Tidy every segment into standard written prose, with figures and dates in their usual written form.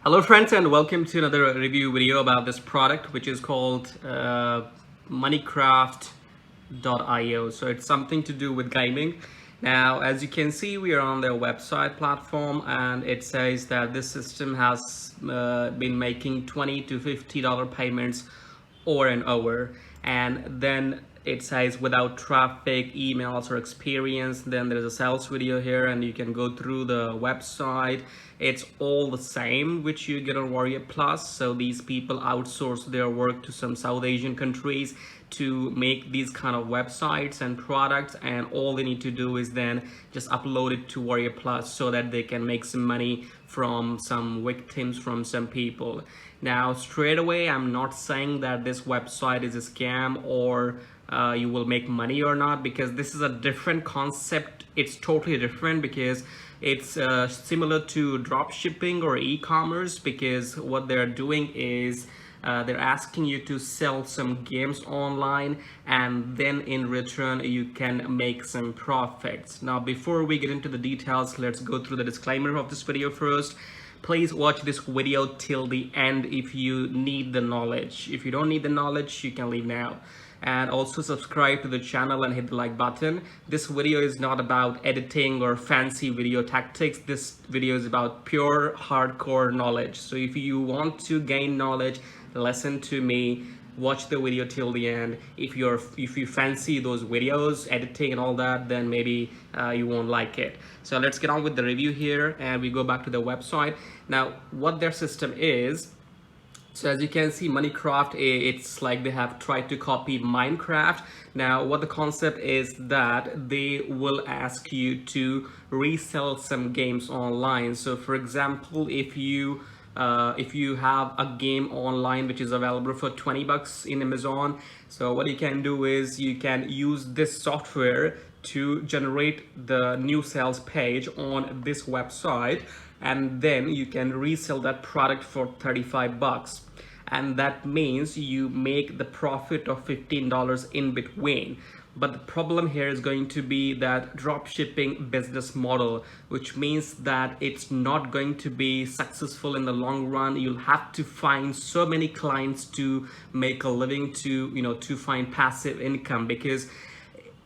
Hello friends, and welcome to another review video about this product, which is called MoneyCraft.io. So it's something to do with gaming. Now, as you can see, we are on their website platform, and it says that this system has been making $20 to $50 payments over and over. And then it says without traffic, emails, or experience. Then there's a sales video here, and you can go through the website. It's all the same which you get on Warrior Plus. So these people outsource their work to some South Asian countries to make these kind of websites and products, and all they need to do is then just upload it to Warrior Plus so that they can make some money from some victims, from some people. Now, straight away, I'm not saying that this website is a scam or you will make money or not, because this is a different concept. It's totally different because it's similar to drop shipping or e-commerce, because what they're doing is they're asking you to sell some games online, and then in return you can make some profits. Now, before we get into the details, let's go through the disclaimer of this video first. Please watch this video till the end if you need the knowledge. If you don't need the knowledge, you can leave now. And also subscribe to the channel and hit the like button. This video is not about editing or fancy video tactics. This video is about pure hardcore knowledge. So if you want to gain knowledge, listen to me, watch the video till the end. If you fancy those videos, editing and all that, then maybe you won't like it. So let's get on with the review here, and we go back to the website. Now, what their system is, so as you can see, MoneyCraft, it's like they have tried to copy Minecraft. Now, what the concept is that they will ask you to resell some games online. So for example, if you have a game online which is available for 20 bucks in Amazon, so what you can do is you can use this software to generate the new sales page on this website, and then you can resell that product for 35 bucks. And that means you make the profit of $15 in between. But the problem here is going to be that drop shipping business model, which means that it's not going to be successful in the long run. You'll have to find so many clients to make a living, to find passive income, because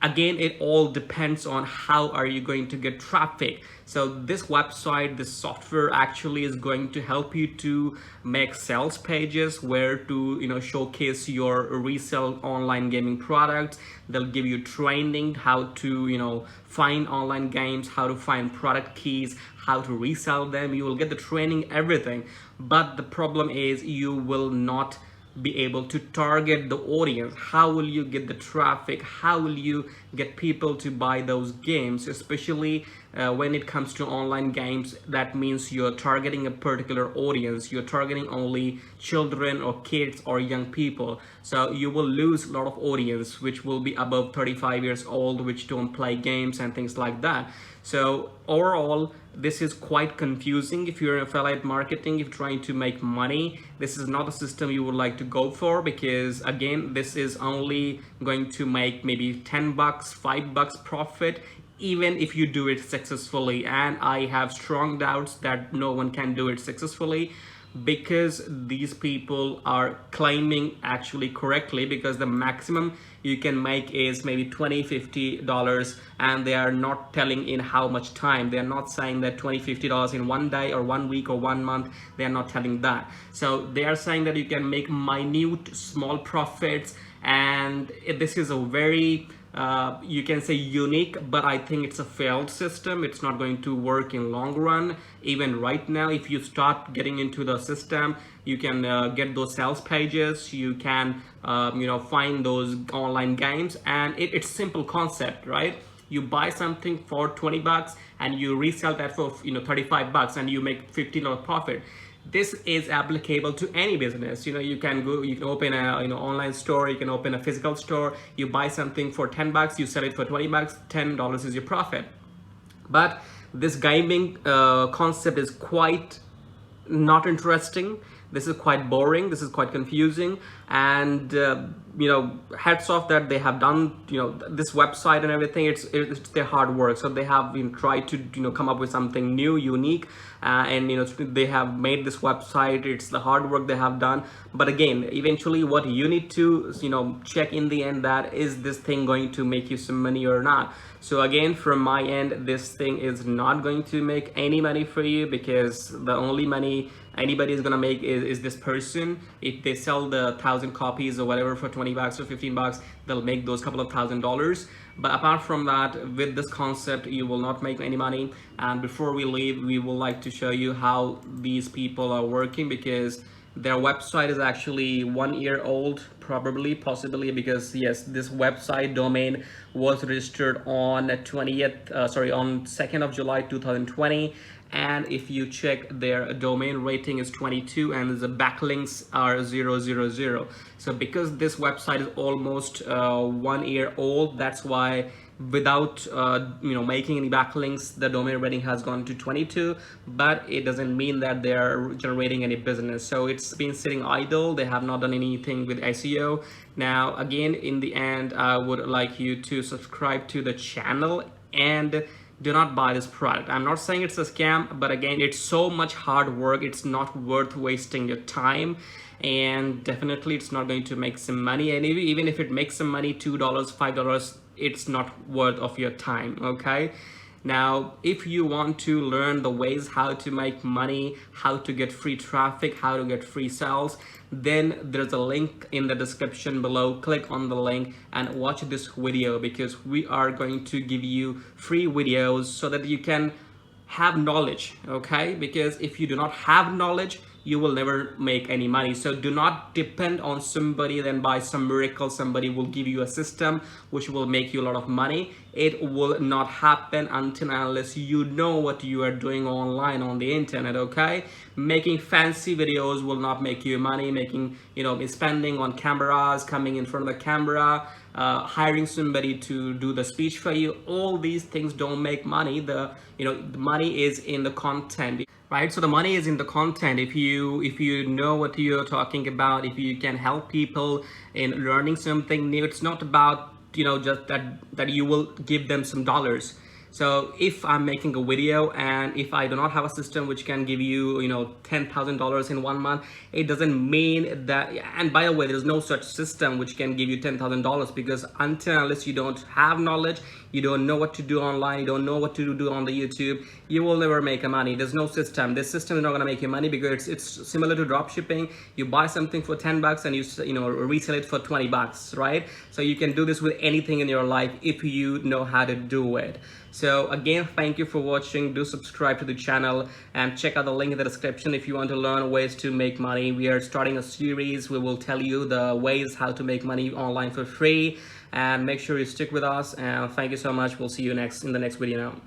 again, it all depends on how are you going to get traffic. So this website, this software actually is going to help you to make sales pages where to showcase your resell online gaming products. They'll give you training how to find online games, how to find product keys, how to resell them. You will get the training, everything. But the problem is you will not be able to target the audience. How will you get the traffic? How will you get people to buy those games? Especially when it comes to online games, that means you're targeting a particular audience. You're targeting only children or kids or young people. So you will lose a lot of audience which will be above 35 years old, which don't play games and things like that. So overall, this is quite confusing. If you're in affiliate marketing, if you're trying to make money, this is not a system you would like to go for, because again, this is only going to make maybe 10 bucks, 5 bucks profit, even if you do it successfully. And I have strong doubts that no one can do it successfully, because these people are claiming actually correctly, because the maximum you can make is maybe $20-$50, and they are not telling in how much time. They are not saying that $20-$50 in one day or 1 week or 1 month. They are not telling that. So they are saying that you can make minute small profits, and this is a very you can say unique, but I think it's a failed system. It's not going to work in long run. Even right now, if you start getting into the system, you can get those sales pages, you can find those online games, and it's simple concept, right? You buy something for 20 bucks and you resell that for 35 bucks, and you make $15 profit. This is applicable to any business. You can open a online store, you can open a physical store. You buy something for 10 bucks, you sell it for 20 bucks, $10 is your profit. But this gaming concept is quite not interesting. this is quite boring, this is quite confusing, and hats off that they have done this website and everything. It's their hard work, so they have tried to come up with something new, unique, and they have made this website. It's the hard work they have done, but again, eventually what you need to check in the end, that is this thing going to make you some money or not. So again, from my end, this thing is not going to make any money for you, because the only money anybody is gonna make is this person. If they sell the 1,000 copies or whatever for 20 bucks or 15 bucks, they'll make those couple of $1,000. But apart from that, with this concept, you will not make any money. And before we leave, we would like to show you how these people are working, because their website is actually 1 year old, possibly, because yes, this website domain was registered on 2nd of July 2020, and if you check, their domain rating is 22 and the backlinks are 000. So because this website is almost 1 year old, that's why without making any backlinks, the domain rating has gone to 22, but it doesn't mean that they are generating any business. So it's been sitting idle. They have not done anything with SEO. Now again, in the end, I would like you to subscribe to the channel and do not buy this product. I'm not saying it's a scam, but again, it's so much hard work. It's not worth wasting your time, and definitely it's not going to make some money. And even if it makes some money, $2, $5, it's not worth of your time. Okay, now if you want to learn the ways how to make money, how to get free traffic, how to get free sales, then there's a link in the description below. Click on the link and watch this video, because we are going to give you free videos so that you can have knowledge. Okay, because if you do not have knowledge, you will never make any money. So do not depend on somebody, then by some miracle somebody will give you a system which will make you a lot of money. It will not happen until unless you know what you are doing online on the internet. Okay, making fancy videos will not make you money. Making spending on cameras, coming in front of the camera, hiring somebody to do the speech for you, all these things don't make money. The money is in the content, right? So the money is in the content. If you know what you're talking about, if you can help people in learning something new, it's not about just that you will give them some dollars. So if I'm making a video and if I do not have a system which can give you $10,000 in 1 month, it doesn't mean that. And by the way, there's no such system which can give you $10,000, because unless you don't have knowledge, you don't know what to do online, you don't know what to do on the YouTube, you will never make a money. There's no system. This system is not going to make you money, because it's similar to drop shipping. You buy something for 10 bucks and you resell it for 20 bucks, right? So you can do this with anything in your life if you know how to do it. So again, thank you for watching. Do subscribe to the channel and check out the link in the description if you want to learn ways to make money. We are starting a series. We will tell you the ways how to make money online for free, and make sure you stick with us. And thank you so much. We'll see you in the next video now.